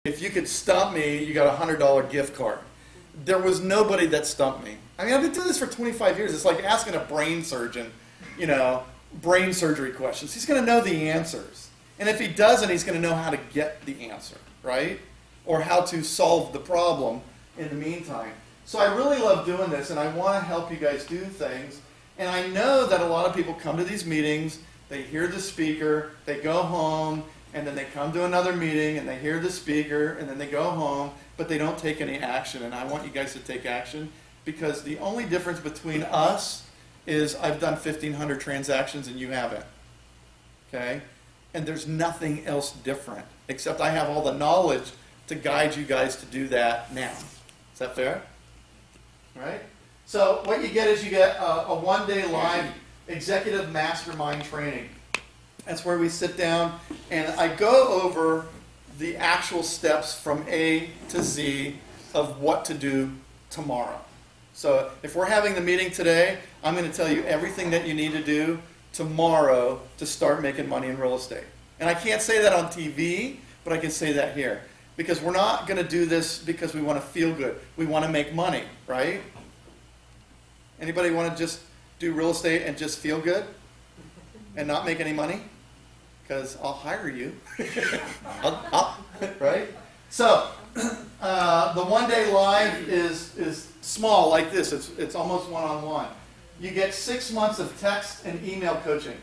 if you could stump me, you got a $100 gift card. There was nobody that stumped me. I mean, I've been doing this for 25 years. It's like asking a brain surgeon, you know, brain surgery questions. He's going to know the answers. And if he doesn't, he's going to know how to get the answer, right? Or how to solve the problem in the meantime. So I really love doing this, and I want to help you guys do things. And I know that a lot of people come to these meetings, they hear the speaker, they go home, and then they come to another meeting, and they hear the speaker, and then they go home, but they don't take any action. And I want you guys to take action, because the only difference between us is I've done 1,500 transactions and you haven't. Okay? And there's nothing else different, except I have all the knowledge to guide you guys to do that now. Is that fair? All right? So what you get is you get a one-day live executive mastermind training. That's where we sit down and I go over the actual steps from A to Z of what to do tomorrow. So if we're having the meeting today, I'm going to tell you everything that you need to do tomorrow to start making money in real estate. And I can't say that on TV, but I can say that here. Because we're not going to do this because we want to feel good. We want to make money, right? Anybody want to just do real estate and just feel good and not make any money? Because I'll hire you. Right? So the one-day live is small like this. It's almost one-on-one. You get 6 months of text and email coaching.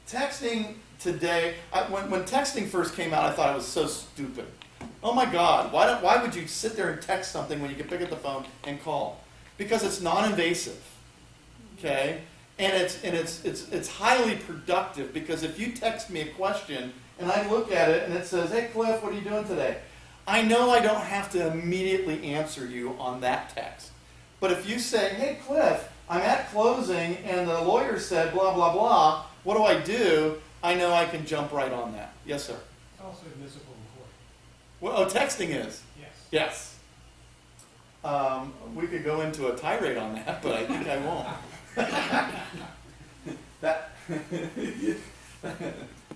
Texting today, when texting first came out, I thought it was so stupid. Oh my God, why would you sit there and text something when you can pick up the phone and call? Because it's non-invasive, okay? And it's highly productive, because if you text me a question and I look at it and it says, hey Cliff, what are you doing today? I know I don't have to immediately answer you on that text. But if you say, hey Cliff, I'm at closing and the lawyer said blah, blah, blah, what do I do? I know I can jump right on that. Yes, sir? It's also admissible in court. Well, texting is? Yes. Yes. We could go into a tirade on that, but I think I won't.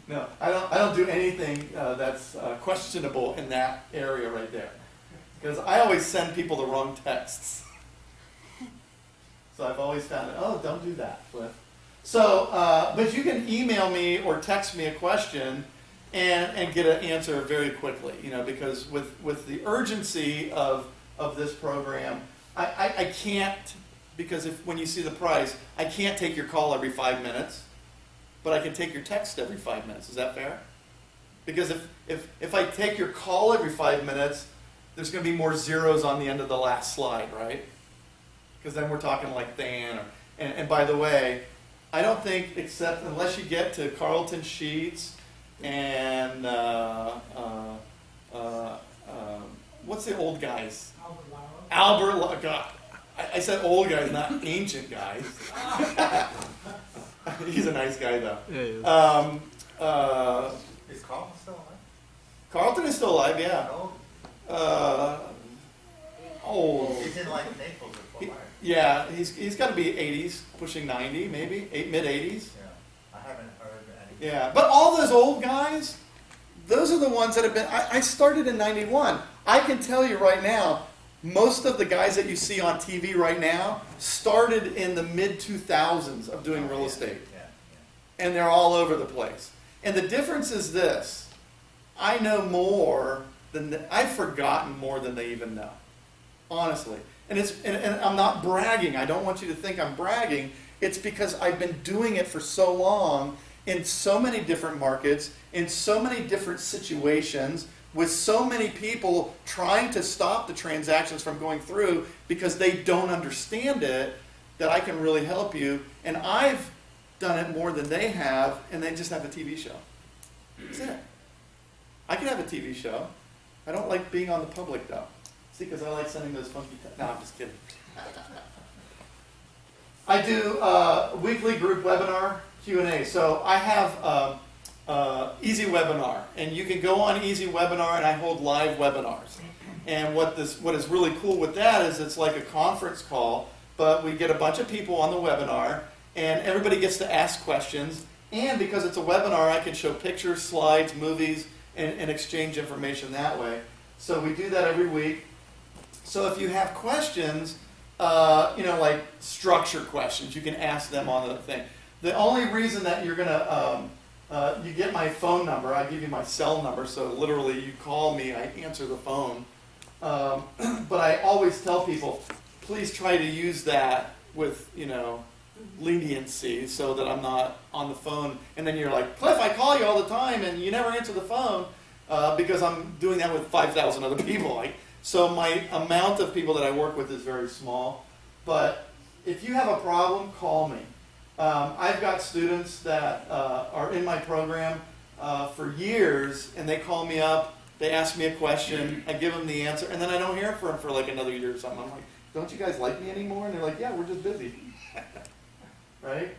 No, I don't do anything that's questionable in that area right there. Because I always send people the wrong texts. So I've always found, oh, don't do that, Cliff. So, but you can email me or text me a question and get an answer very quickly, you know, because with the urgency of this program, I can't, because when you see the price, I can't take your call every 5 minutes, but I can take your text every 5 minutes. Is that fair? Because if I take your call every 5 minutes, there's going to be more zeros on the end of the last slide, right? Because then we're talking like Dan. And by the way, I don't think, except unless you get to Carlton Sheets and what's the old guys? Albert, God, I said old guys, not ancient guys. He's a nice guy though. Yeah, he is. Is Carlton still alive? Carlton is still alive, yeah. Old. He's in like Naples or Fort Myers. Yeah, he's got to be 80s, pushing 90, maybe mid-80s. Yeah, I haven't heard anything. Yeah, but all those old guys, those are the ones that have been. I started in '91. I can tell you right now, most of the guys that you see on TV right now started in the mid-2000s of doing real estate. And they're all over the place. And the difference is this. I know more than, I've forgotten more than they even know. Honestly. And I'm not bragging. I don't want you to think I'm bragging. It's because I've been doing it for so long in so many different markets, in so many different situations, with so many people trying to stop the transactions from going through because they don't understand it, that I can really help you. And I've done it more than they have, and they just have a TV show. That's it. I can have a TV show. I don't like being on the public, though. See, because I like sending those funky texts. No, I'm just kidding. I do weekly group webinar Q&A. So I have Easy Webinar, and you can go on Easy Webinar, and I hold live webinars. And what is really cool with that is it's like a conference call, but we get a bunch of people on the webinar, and everybody gets to ask questions. And because it's a webinar, I can show pictures, slides, movies, and exchange information that way. So we do that every week. So if you have questions, like structure questions, you can ask them on the thing. The only reason that you're going to, you get my phone number, I give you my cell number, so literally you call me, I answer the phone. But I always tell people, please try to use that with, leniency so that I'm not on the phone. And then you're like, Cliff, I call you all the time and you never answer the phone because I'm doing that with 5,000 other people. So my amount of people that I work with is very small. But if you have a problem, call me. I've got students that are in my program for years, and they call me up, they ask me a question, I give them the answer, and then I don't hear from them for like another year or something. I'm like, don't you guys like me anymore? And they're like, yeah, we're just busy. Right?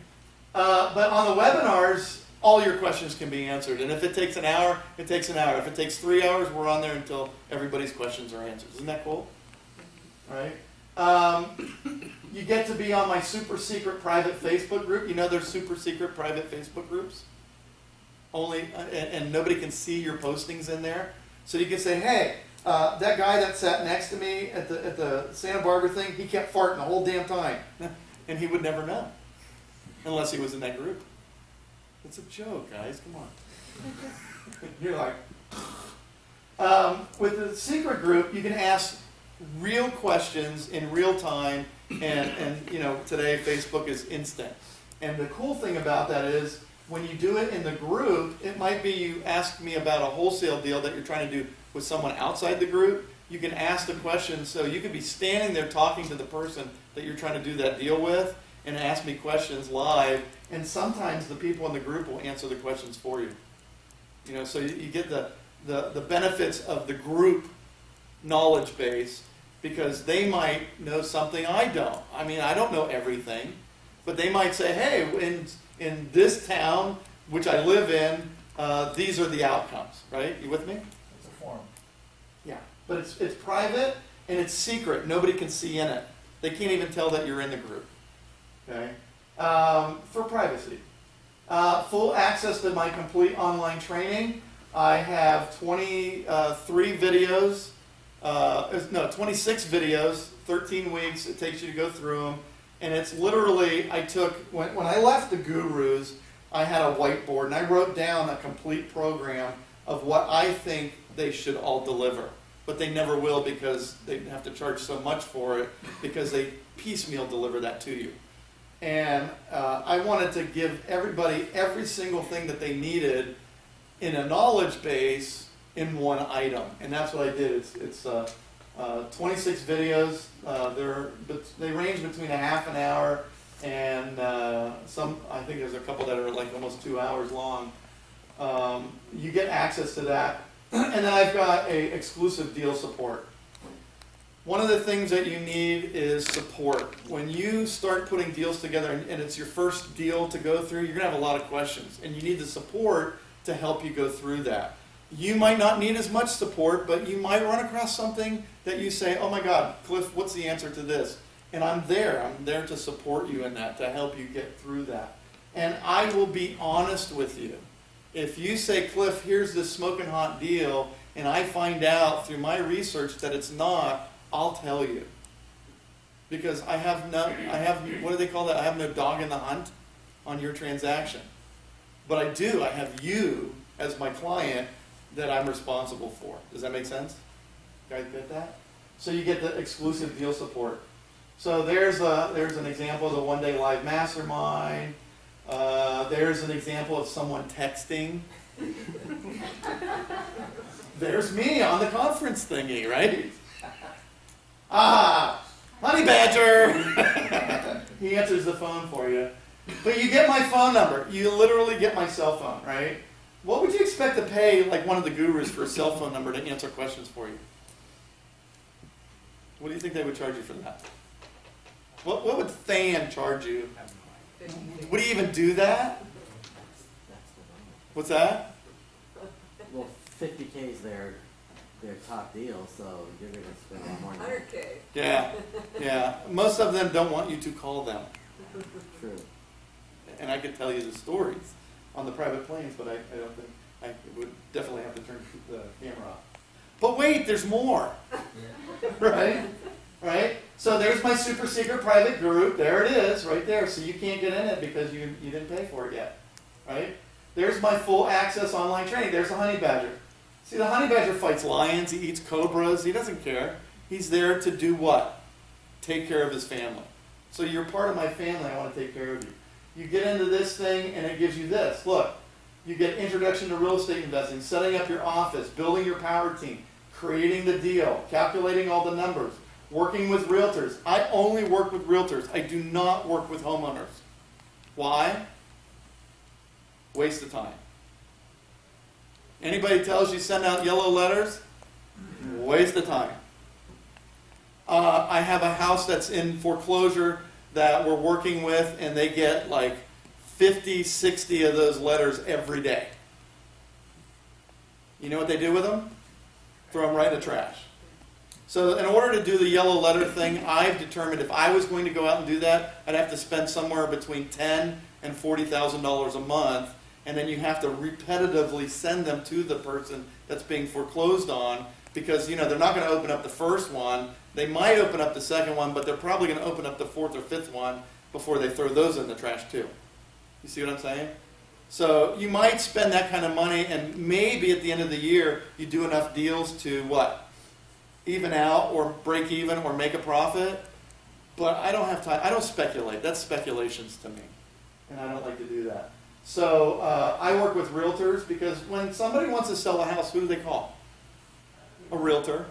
But on the webinars, all your questions can be answered. And if it takes an hour, it takes an hour. If it takes 3 hours, we're on there until everybody's questions are answered. Isn't that cool? Right? You get to be on my super secret private Facebook group. You know there's super secret private Facebook groups? And nobody can see your postings in there. So you can say, hey, that guy that sat next to me at the Santa Barbara thing, he kept farting the whole damn time. And he would never know. Unless he was in that group. It's a joke, guys. Come on. You're like... with the secret group, you can ask real questions in real time, and today Facebook is instant. And the cool thing about that is when you do it in the group, it might be you ask me about a wholesale deal that you're trying to do with someone outside the group. You can ask the question, so you could be standing there talking to the person that you're trying to do that deal with and ask me questions live, and sometimes the people in the group will answer the questions for you. So you get the benefits of the group knowledge base, because they might know something I don't. I mean, I don't know everything, but they might say, hey, in this town, which I live in, these are the outcomes, right? You with me? It's a forum. Yeah, but it's private and it's secret. Nobody can see in it. They can't even tell that you're in the group, okay? For privacy. Full access to my complete online training. I have 26 videos, 13 weeks it takes you to go through them. And it's literally, when I left the gurus, I had a whiteboard and I wrote down a complete program of what I think they should all deliver. But they never will, because they have to charge so much for it, because they piecemeal deliver that to you. And I wanted to give everybody every single thing that they needed in a knowledge base in one item. And that's what I did. It's 26 videos. They range between a half an hour and I think there's a couple that are like almost 2 hours long. You get access to that. And then I've got a exclusive deal support. One of the things that you need is support. When you start putting deals together and it's your first deal to go through, you're going to have a lot of questions. And you need the support to help you go through that. You might not need as much support, but you might run across something that you say, oh my God, Cliff, what's the answer to this? And I'm there. I'm there to support you in that, to help you get through that. And I will be honest with you. If you say, Cliff, here's this smoking hot deal, and I find out through my research that it's not, I'll tell you. Because what do they call that? I have no dog in the hunt on your transaction. But I do. I have you as my client that I'm responsible for. Does that make sense? You guys get that? So you get the exclusive deal support. So there's an example of the one-day live mastermind. There's an example of someone texting. There's me on the conference thingy, right? Honey Badger! He answers the phone for you. But you get my phone number. You literally get my cell phone, right? What would you expect to pay like one of the gurus for a cell phone number to answer questions for you? What do you think they would charge you for that? What would Than charge you? Would he even do that? What's that? Well, 50K is their top deal, so you're going to spend a lot more than that. 100K. Yeah. Most of them don't want you to call them. True. And I could tell you the stories on the private planes, but I don't think. I would definitely have to turn the camera off. But wait, there's more. Right? Right? So there's my super secret private group. There it is, right there. So you can't get in it because you didn't pay for it yet. Right? There's my full access online training. There's the honey badger. See, the honey badger fights lions. He eats cobras. He doesn't care. He's there to do what? Take care of his family. So you're part of my family. I want to take care of you. You get into this thing, and it gives you this. Look, you get introduction to real estate investing, setting up your office, building your power team, creating the deal, calculating all the numbers, working with realtors. I only work with realtors. I do not work with homeowners. Why? Waste of time. Anybody tells you send out yellow letters? Waste of time. I have a house that's in foreclosure that we're working with, and they get like 50, 60 of those letters every day. You know what they do with them? Throw them right in the trash. So in order to do the yellow letter thing, I've determined if I was going to go out and do that, I'd have to spend somewhere between $10,000 and $40,000 a month, and then you have to repetitively send them to the person that's being foreclosed on, because they're not going to open up the first one. They might open up the second one, but they're probably going to open up the fourth or fifth one before they throw those in the trash too. You see what I'm saying? So you might spend that kind of money, and maybe at the end of the year you do enough deals to what? Even out or break even or make a profit. But I don't have time. I don't speculate. That's speculations to me, and I don't like to do that. So I work with realtors, because when somebody wants to sell a house, who do they call? A realtor.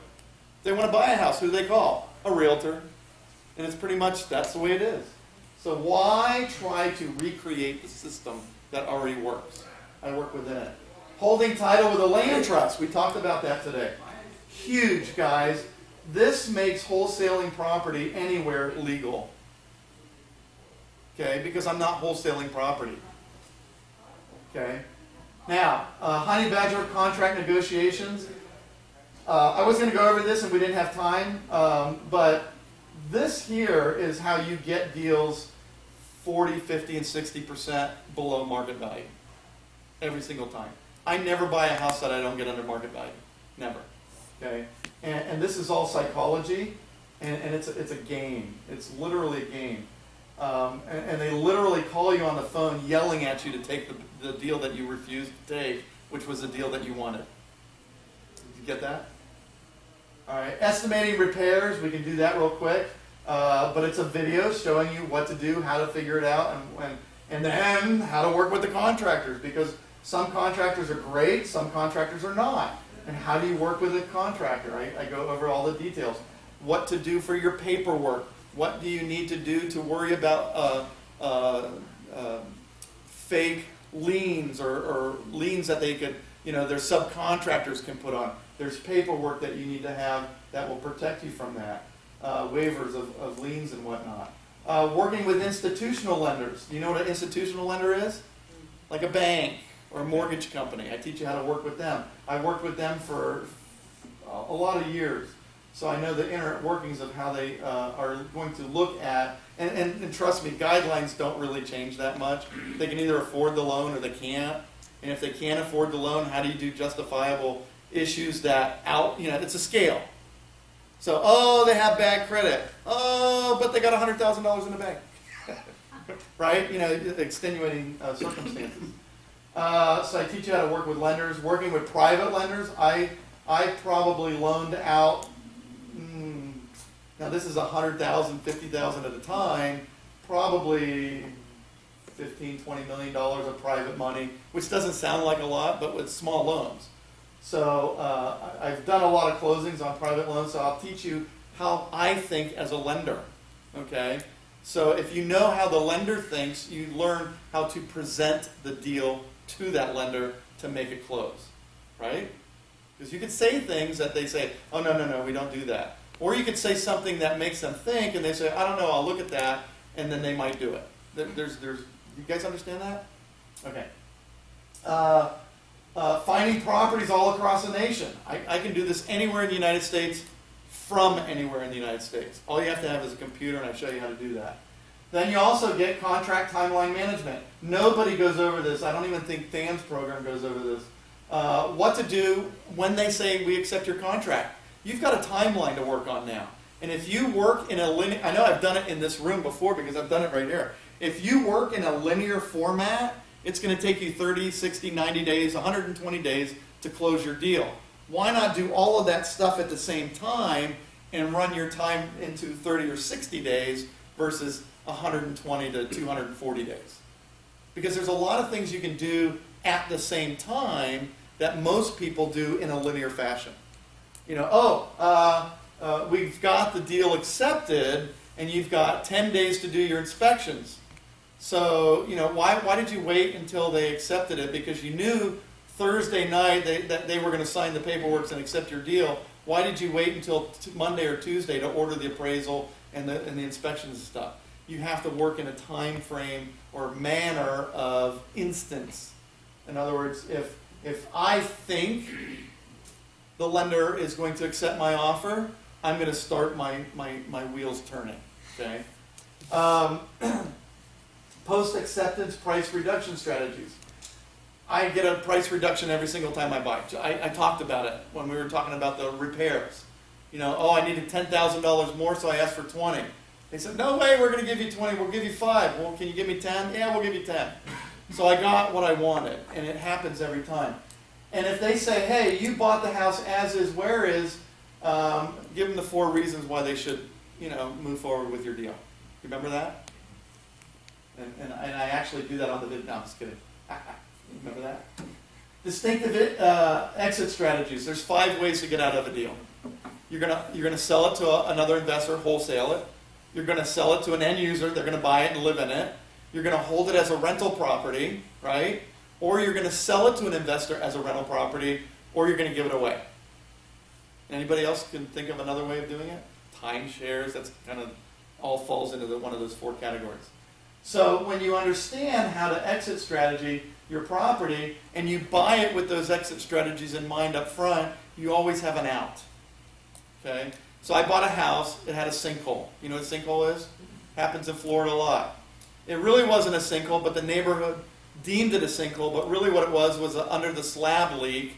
If they want to buy a house, who do they call? A realtor. And it's pretty much, that's the way it is. So why try to recreate the system that already works? I work within it. Holding title with a land trust. We talked about that today. Huge, guys. This makes wholesaling property anywhere legal. Okay, because I'm not wholesaling property. Okay. Now, honey badger contract negotiations. I was going to go over this and we didn't have time, but this here is how you get deals 40, 50, and 60% below market value. Every single time. I never buy a house that I don't get under market value. Never. Okay? And this is all psychology, and it's a game. It's literally a game. And they literally call you on the phone yelling at you to take the deal that you refused to take, which was the deal that you wanted. Did you get that? All right, estimating repairs, we can do that real quick. But it's a video showing you what to do, how to figure it out, and then how to work with the contractors, because some contractors are great, some contractors are not. And how do you work with a contractor? I go over all the details. What to do for your paperwork. What do you need to do to worry about fake liens or liens that they could, their subcontractors can put on. There's paperwork that you need to have that will protect you from that. Waivers of liens and whatnot. Working with institutional lenders. Do you know what an institutional lender is? Like a bank or a mortgage company. I teach you how to work with them. I worked with them for a lot of years. So I know the inner workings of how they are going to look at, and trust me, guidelines don't really change that much. They can either afford the loan or they can't. And if they can't afford the loan, how do you do justifiable issues that it's a scale. So, oh, they have bad credit. Oh, but they got $100,000 in the bank. Right? Extenuating circumstances. So I teach you how to work with lenders. Working with private lenders, I probably loaned out, now this is $100,000, $50,000 at a time, probably $15, $20 million of private money, which doesn't sound like a lot, but with small loans. So I've done a lot of closings on private loans, so I'll teach you how I think as a lender. Okay? So if you know how the lender thinks, you learn how to present the deal to that lender to make it close. Right? Because you could say things that they say, oh, no, we don't do that. Or you could say something that makes them think, and they say, I don't know, I'll look at that, and then they might do it. You guys understand that? Okay. Finding properties all across the nation. I can do this anywhere in the United States, from anywhere in the United States. All you have to have is a computer, and I show you how to do that. Then you also get contract timeline management. Nobody goes over this. I don't even think Dan's program goes over this. what to do when they say we accept your contract. You've got a timeline to work on now. And if you work in a linear, I know I've done it in this room before because I've done it right here. If you work in a linear format, it's going to take you 30, 60, 90 days, 120 days to close your deal. Why not do all of that stuff at the same time and run your time into 30 or 60 days versus 120 to 240 days? Because there's a lot of things you can do at the same time that most people do in a linear fashion. You know, we've got the deal accepted and you've got 10 days to do your inspections. So, you know, why did you wait until they accepted it? Because you knew Thursday night that they were going to sign the paperwork and accept your deal. Why did you wait until Monday or Tuesday to order the appraisal and the inspections and stuff? You have to work in a time frame or manner of instance. In other words, if I think the lender is going to accept my offer, I'm going to start my wheels turning. Okay. Post-acceptance price reduction strategies. I get a price reduction every single time I buy. I talked about it when we were talking about the repairs. You know, oh, I needed $10,000 more, so I asked for 20. They said, no way, we're going to give you 20, we'll give you 5. Well, can you give me 10? Yeah, we'll give you 10. So I got what I wanted, and it happens every time. And if they say, hey, you bought the house as is, where is, give them the 4 reasons why they should, you know, move forward with your deal. Remember that? And I actually do that on the video. No, I'm just kidding. Remember that? Distinctive exit strategies. There's 5 ways to get out of a deal. You're gonna sell it to another investor, wholesale it. You're gonna sell it to an end user. They're gonna buy it and live in it. You're gonna hold it as a rental property, right? Or you're gonna sell it to an investor as a rental property, or you're gonna give it away. Anybody else can think of another way of doing it? Timeshares. That's kind of all falls into one of those 4 categories. So when you understand how to exit strategy your property and you buy it with those exit strategies in mind up front, you always have an out. Okay? So I bought a house, it had a sinkhole. You know what a sinkhole is? Happens in Florida a lot. It really wasn't a sinkhole, but the neighborhood deemed it a sinkhole, but really what it was under the slab leak,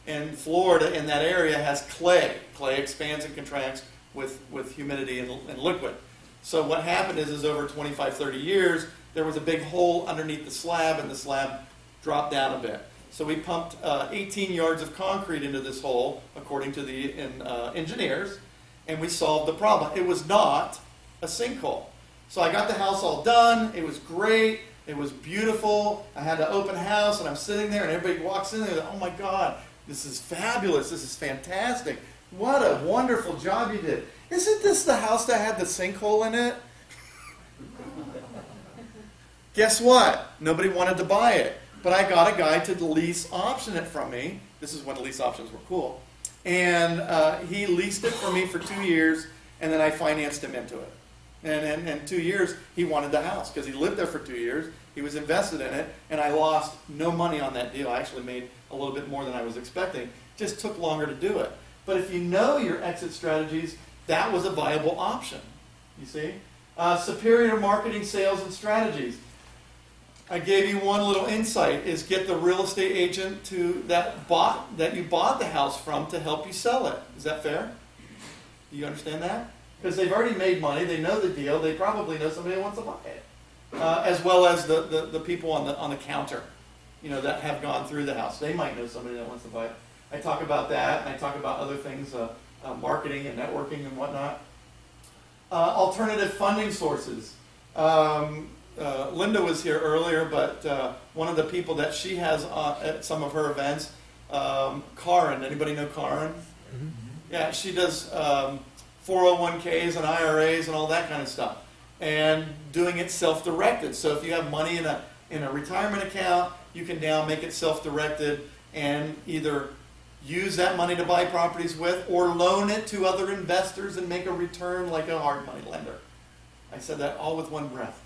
and Florida in that area has clay. Clay expands and contracts with humidity and liquid. So what happened is over 25, 30 years, there was a big hole underneath the slab, and the slab dropped down a bit. So we pumped 18 yards of concrete into this hole, according to the engineers, and we solved the problem. It was not a sinkhole. So I got the house all done. It was great. It was beautiful. I had an open house, and I'm sitting there, and everybody walks in there, and oh my God, this is fabulous. This is fantastic. What a wonderful job you did. Isn't this the house that had the sinkhole in it? Guess what? Nobody wanted to buy it. But I got a guy to lease option it from me. This is when lease options were cool. And he leased it for me for 2 years, and then I financed him into it. And in 2 years, he wanted the house because he lived there for 2 years. He was invested in it, and I lost no money on that deal. I actually made a little bit more than I was expecting. It just took longer to do it. But if you know your exit strategies, that was a viable option. You see? Superior marketing, sales, and strategies. I gave you one little insight, is get the real estate agent that you bought the house from to help you sell it. Is that fair? Do you understand that? Because they've already made money, they know the deal, they probably know somebody who wants to buy it. As well as the people on the counter, you know, that have gone through the house. They might know somebody that wants to buy it. I talk about that, and I talk about other things, marketing and networking and whatnot. Alternative funding sources. Linda was here earlier, but one of the people that she has at some of her events, Karen. Anybody know Karen? Mm-hmm. Yeah, she does 401ks and IRAs and all that kind of stuff, and doing it self-directed. So if you have money in a retirement account, you can now make it self-directed and either use that money to buy properties with, or loan it to other investors and make a return like a hard money lender. I said that all with one breath.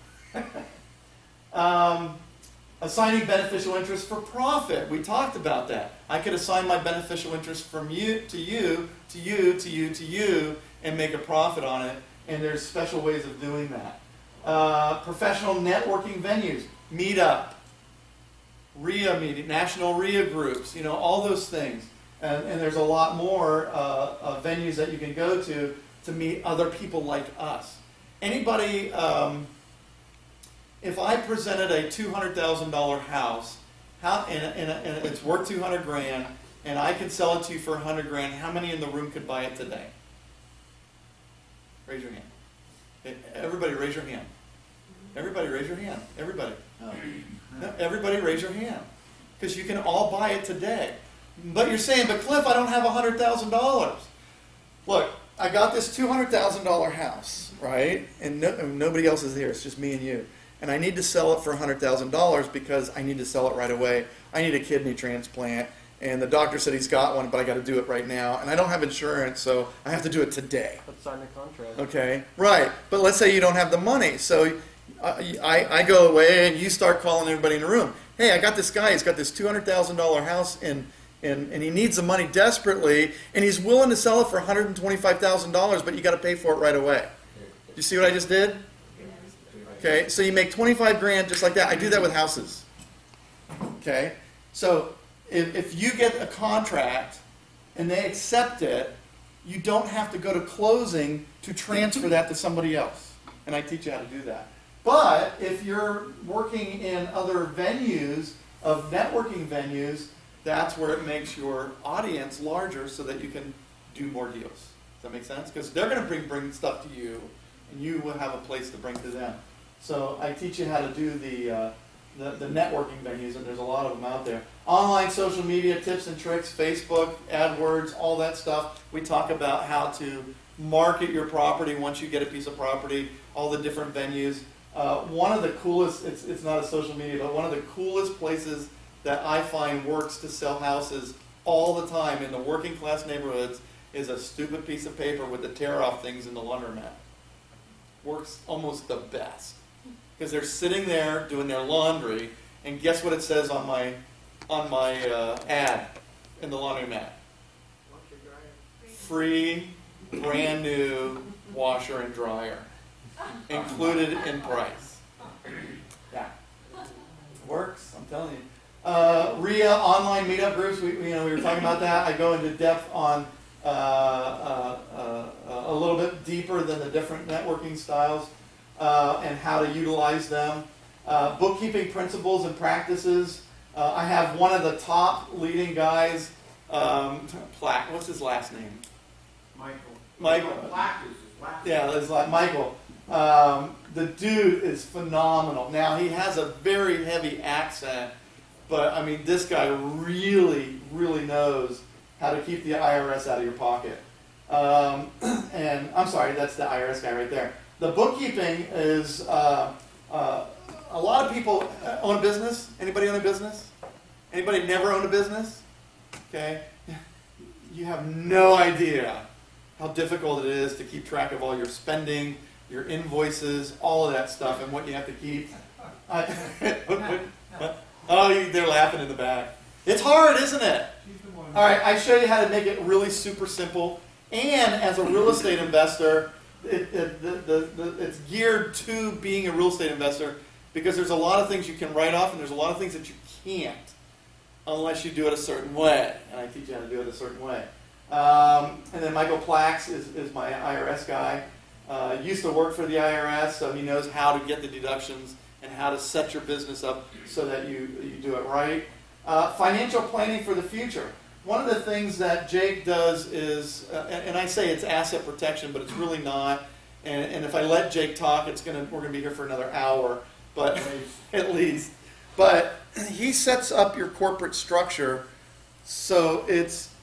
Assigning beneficial interest for profit. We talked about that. I could assign my beneficial interest from you to you, to you, to you, to you, and make a profit on it. And there's special ways of doing that. Professional networking venues. Meetup. REIA meeting, national REIA groups, all those things. And there's a lot more venues that you can go to meet other people like us. Anybody, if I presented a $200,000 house, and it's worth 200 grand, and I could sell it to you for 100 grand, how many in the room could buy it today? Raise your hand. Everybody raise your hand. Everybody raise your hand. Everybody. Oh. No, everybody raise your hand. Because you can all buy it today. But you're saying, but Cliff, I don't have $100,000. Look, I got this $200,000 house, right? And nobody else is here. It's just me and you. And I need to sell it for $100,000 because I need to sell it right away. I need a kidney transplant. And the doctor said he's got one, but I got to do it right now. And I don't have insurance, so I have to do it today. Let's sign the contract. Okay, right. But let's say you don't have the money. So I go away and you start calling everybody in the room. Hey, I got this guy. He's got this $200,000 house and he needs the money desperately, and he's willing to sell it for $125,000, but you got to pay for it right away. You see what I just did? Okay, so you make 25 grand just like that. I do that with houses. Okay, so if you get a contract and they accept it, you don't have to go to closing to transfer that to somebody else. And I teach you how to do that. But if you're working in other venues, of networking venues, that's where it makes your audience larger so that you can do more deals. Does that make sense? Because they're going to bring stuff to you, and you will have a place to bring to them. So I teach you how to do the networking venues, and there's a lot of them out there. Online social media tips and tricks, Facebook, AdWords, all that stuff. We talk about how to market your property once you get a piece of property, all the different venues. One of the coolest, it's not a social media, but one of the coolest places that I find works to sell houses all the time in the working class neighborhoods is a stupid piece of paper with the tear off things in the laundromat. Works almost the best. Because they're sitting there doing their laundry, and guess what it says on my ad in the laundromat? Free, brand new washer and dryer, included in price. Yeah, works. I'm telling you. REIA online meetup groups. We were talking about that. I go into depth on a little bit deeper than the different networking styles. And how to utilize them. Bookkeeping principles and practices. I have one of the top leading guys, Plack. What's his last name? Michael. Plack is his last name. Yeah, it's like Michael. The dude is phenomenal. Now, he has a very heavy accent, but I mean, this guy really, really knows how to keep the IRS out of your pocket. And I'm sorry, that's the IRS guy right there. The bookkeeping is, a lot of people own a business. Anybody own a business? Anybody never owned a business? Okay. You have no idea how difficult it is to keep track of all your spending, your invoices, all of that stuff, and what you have to keep. They're laughing in the back. It's hard, isn't it? All right, I show you how to make it really super simple. And as a real estate investor, it's geared to being a real estate investor because there's a lot of things you can write off and there's a lot of things that you can't unless you do it a certain way. And I teach you how to do it a certain way. And then Michael Plax is my IRS guy. Used to work for the IRS, so he knows how to get the deductions and how to set your business up so that you do it right. Financial planning for the future. One of the things that Jake does is, and I say it's asset protection, but it's really not. And if I let Jake talk, we're gonna be here for another hour, but at least. But he sets up your corporate structure so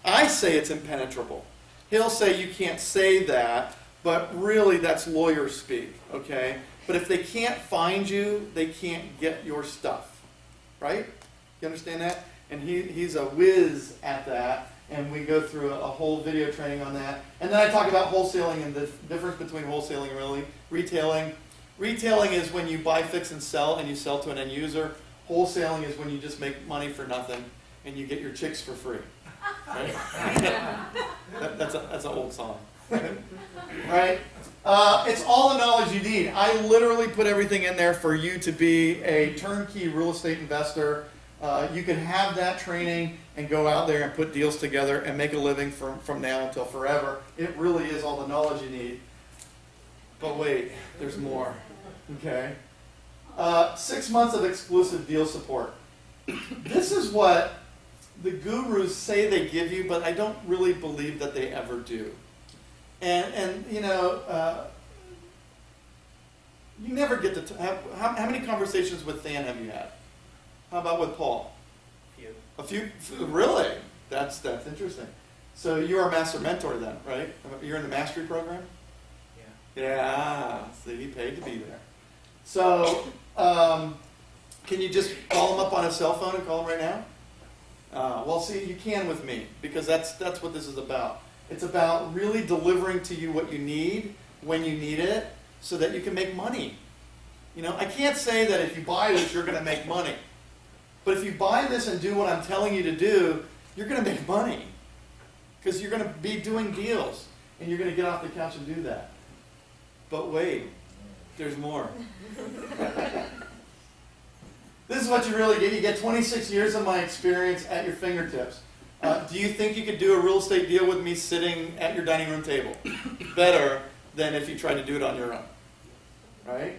I say it's impenetrable. He'll say you can't say that, but really that's lawyer speak, okay? But if they can't find you, they can't get your stuff, right? You understand that? And he's a whiz at that, and we go through a whole video training on that. And then I talk about wholesaling and the difference between wholesaling and retailing. Retailing is when you buy, fix, and sell, and you sell to an end user. Wholesaling is when you just make money for nothing, and you get your chicks for free. Right? That's an old song. Right? It's all the knowledge you need. I literally put everything in there for you to be a turnkey real estate investor. You can have that training and go out there and put deals together and make a living from now until forever. It really is all the knowledge you need. But wait, there's more. Okay? 6 months of exclusive deal support. This is what the gurus say they give you, but I don't really believe that they ever do. And you know, you never get to have, how many conversations with Than have you had? How about with Paul? A few. Really? That's interesting. So you are a master mentor then, right? You're in the mastery program? Yeah. Yeah. So he paid to be there. So can you just call him up on his cell phone and call him right now? Well, see, you can with me, because that's what this is about. It's about really delivering to you what you need when you need it, so that you can make money. You know, I can't say that if you buy this, you're going to make money. But if you buy this and do what I'm telling you to do, you're going to make money. Because you're going to be doing deals, and you're going to get off the couch and do that. But wait, there's more. This is what you really get. You get 26 years of my experience at your fingertips. Do you think you could do a real estate deal with me sitting at your dining room table? Better than if you tried to do it on your own. Right?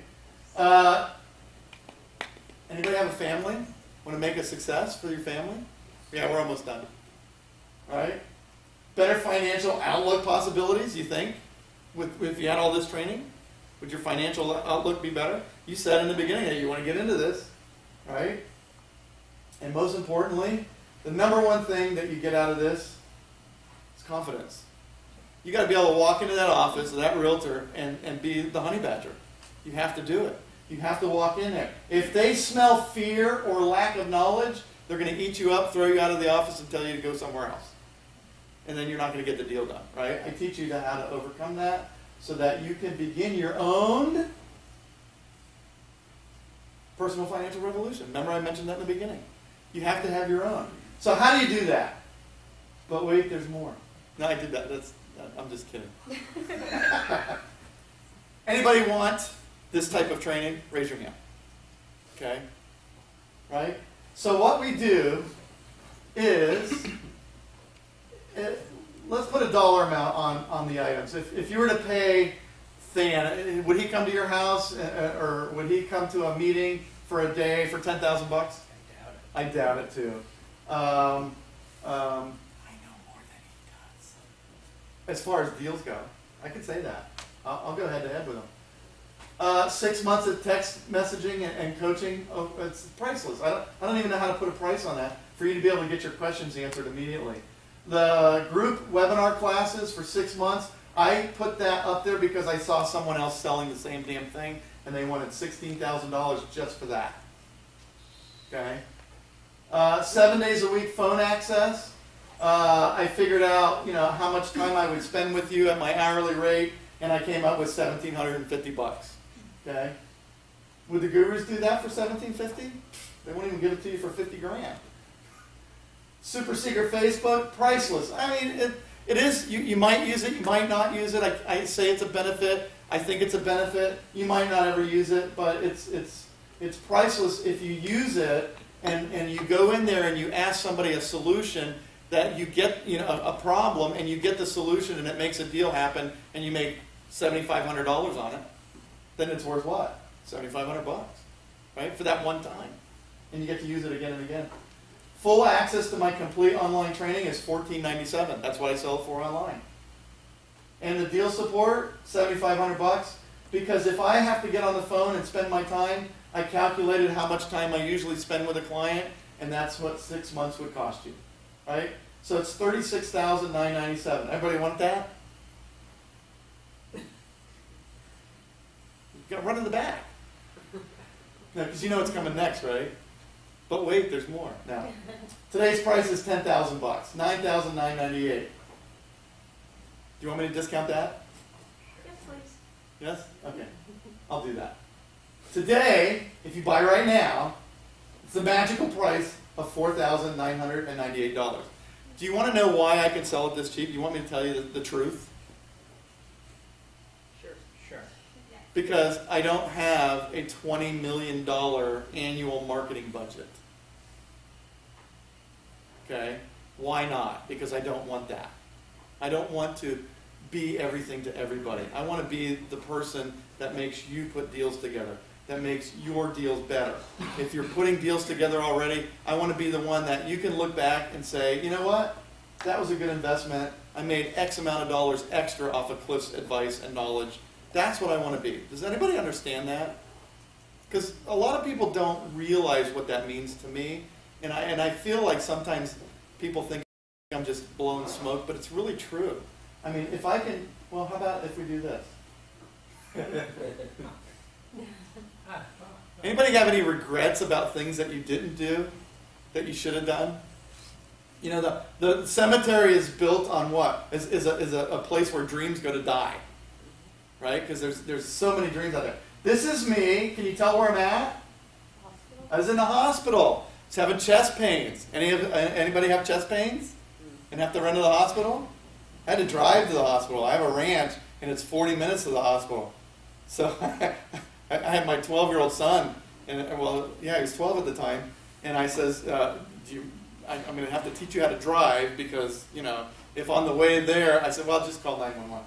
Anybody have a family? Want to make a success for your family? Yeah, we're almost done. Right? Better financial outlook possibilities, you think? If you had all this training? Would your financial outlook be better? You said in the beginning that you want to get into this. Right? And most importantly, the number one thing that you get out of this is confidence. You got to be able to walk into that office of that realtor and be the honey badger. You have to do it. You have to walk in there. If they smell fear or lack of knowledge, they're going to eat you up, throw you out of the office, and tell you to go somewhere else. And then you're not going to get the deal done, right? I teach you how to overcome that so that you can begin your own personal financial revolution. Remember I mentioned that in the beginning. You have to have your own. So how do you do that? But wait, there's more. No, I did that. I'm just kidding. Anybody want this type of training? Raise your hand. Okay? Right? So what we do is, let's put a dollar amount on the items. If you were to pay Than, would he come to your house or would he come to a meeting for a day for $10,000? I doubt it too. I know more than he does. As far as deals go, I could say that. I'll go head to head with him. 6 months of text messaging and coaching. Oh, it's priceless. I don't even know how to put a price on that for you to be able to get your questions answered immediately. The group webinar classes for 6 months. I put that up there because I saw someone else selling the same damn thing, and they wanted $16,000 just for that. Okay. 7 days a week phone access. I figured out, how much time I would spend with you at my hourly rate, and I came up with $1,750. Okay. Would the gurus do that for $1,750? They won't even give it to you for $50 grand. Super secret Facebook, priceless. I mean, it is. You might use it. You might not use it. I say it's a benefit. I think it's a benefit. You might not ever use it, but it's priceless if you use it and you go in there and you ask somebody a solution that you get a problem and you get the solution and it makes a deal happen and you make $7,500 on it. Then it's worth what? $7,500, right? For that one time, and you get to use it again and again. Full access to my complete online training is $14.97. That's what I sell it for online. And the deal support, $7,500, because if I have to get on the phone and spend my time, I calculated how much time I usually spend with a client, and that's what 6 months would cost you, right? So it's $36,997. Everybody want that? You got to run in the back. No, because you know what's coming next, right? But wait, there's more. Now, today's price is $10,000, $9,998. Do you want me to discount that? Yes, please. Yes? Okay. I'll do that. Today, if you buy right now, it's the magical price of $4,998. Do you want to know why I can sell it this cheap? Do you want me to tell you the truth? Sure. Because I don't have a $20 million annual marketing budget. Okay? Why not? Because I don't want that. I don't want to be everything to everybody. I want to be the person that makes you put deals together, that makes your deals better. If you're putting deals together already, I want to be the one that you can look back and say, you know what? That was a good investment. I made X amount of dollars extra off of Cliff's advice and knowledge. That's what I want to be. Does anybody understand that? Because a lot of people don't realize what that means to me. And I feel like sometimes people think I'm just blowing smoke, but it's really true. I mean, if I can, well, how about if we do this? Anybody have any regrets about things that you didn't do, that you should have done? You know, the cemetery is built on what? Is a place where dreams go to die, right? Because there's so many dreams out there. This is me. Can you tell where I'm at? Hospital. I was in the hospital. I was having chest pains. Anybody have chest pains and have to run to the hospital? I had to drive to the hospital. I have a ranch, and it's 40 minutes to the hospital. So I had my 12-year-old son, and well, yeah, he was 12 at the time, and I says, I'm going to have to teach you how to drive because, you know, if on the way there, I said, well, just call 911.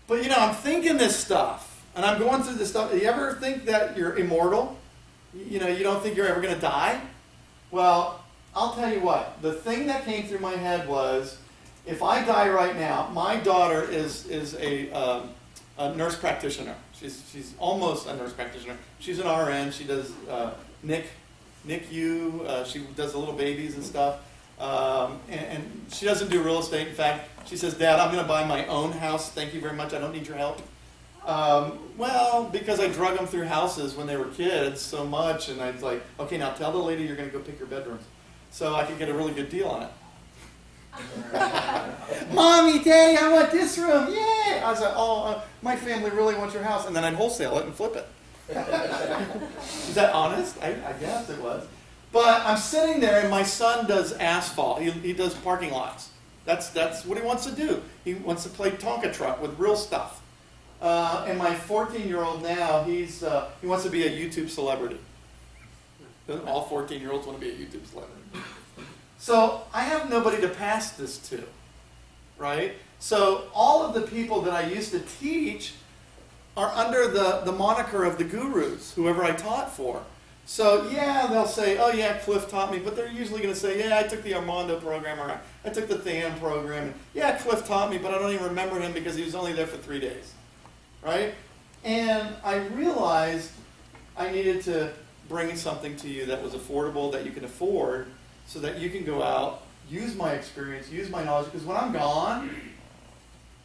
But, you know, I'm thinking this stuff, and I'm going through this stuff. You ever think that you're immortal? You know, you don't think you're ever going to die? Well, I'll tell you what. The thing that came through my head was, if I die right now, my daughter is a nurse practitioner. She's almost a nurse practitioner. She's an RN. She does NICU. She does the little babies and stuff. And she doesn't do real estate. In fact, she says, Dad, I'm going to buy my own house. Thank you very much. I don't need your help. Well, because I drug them through houses when they were kids so much. And I was like, okay, now tell the lady you're going to go pick your bedrooms. So I could get a really good deal on it. Mommy, Daddy, I want this room. Yay! I was like, oh, my family really wants your house. And then I'd wholesale it and flip it. Is that honest? I guess it was. But I'm sitting there, and my son does asphalt. He does parking lots. That's what he wants to do. He wants to play Tonka truck with real stuff. And my 14-year-old now, he wants to be a YouTube celebrity. Doesn't all 14-year-olds want to be a YouTube celebrity? So I have nobody to pass this to, right? So all of the people that I used to teach are under the moniker of the gurus, whoever I taught for. So yeah, they'll say, oh yeah, Cliff taught me, but they're usually going to say, yeah, I took the Armando program, or I took the Than program. And, yeah, Cliff taught me, but I don't even remember him because he was only there for 3 days, right? And I realized I needed to bring something to you that was affordable, that you can afford, so that you can go out, use my experience, use my knowledge, because when I'm gone,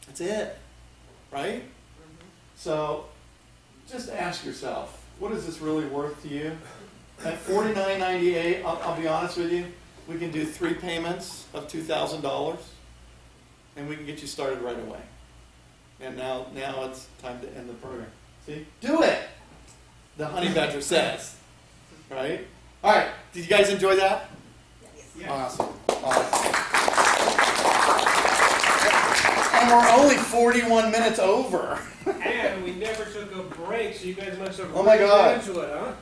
that's it, right? So just ask yourself, what is this really worth to you? At $49.98, I'll be honest with you, we can do 3 payments of $2,000, and we can get you started right away. And now it's time to end the program. See? Do it! The honey badger says. Right? All right. Did you guys enjoy that? Yes. Awesome. And we're only 41 minutes over. And we never took a break, so you guys must have really got into it, huh?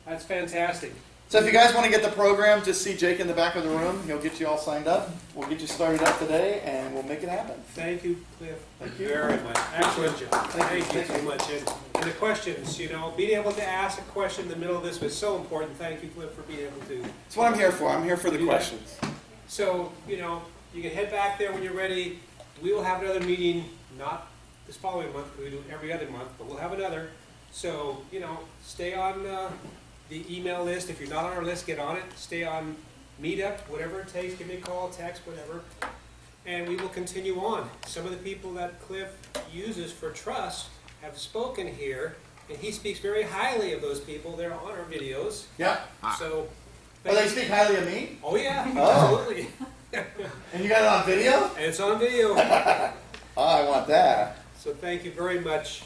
That's fantastic. So if you guys want to get the program, just see Jake in the back of the room. He'll get you all signed up. We'll get you started up today, and we'll make it happen. Thank you, Cliff. Thank you. Very much. Excellent job. Thank you so much. And the questions, you know, being able to ask a question in the middle of this was so important. Thank you, Cliff, for being able to. That's what I'm here for. I'm here for the questions. So, you know, you can head back there when you're ready. We will have another meeting, not this following month, we do it every other month, but we'll have another. So, you know, stay on the email list. If you're not on our list, get on it. Stay on Meetup, whatever it takes. Give me a call, text, whatever. And we will continue on. Some of the people that Cliff uses for trust have spoken here, and he speaks very highly of those people. They're on our videos. Yeah. So. Oh, they speak highly of me? Oh, yeah. Oh. Absolutely. And you got it on video? And it's on video. Oh, I want that. So thank you very much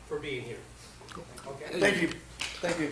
for being here. Okay. Thank you. Thank you.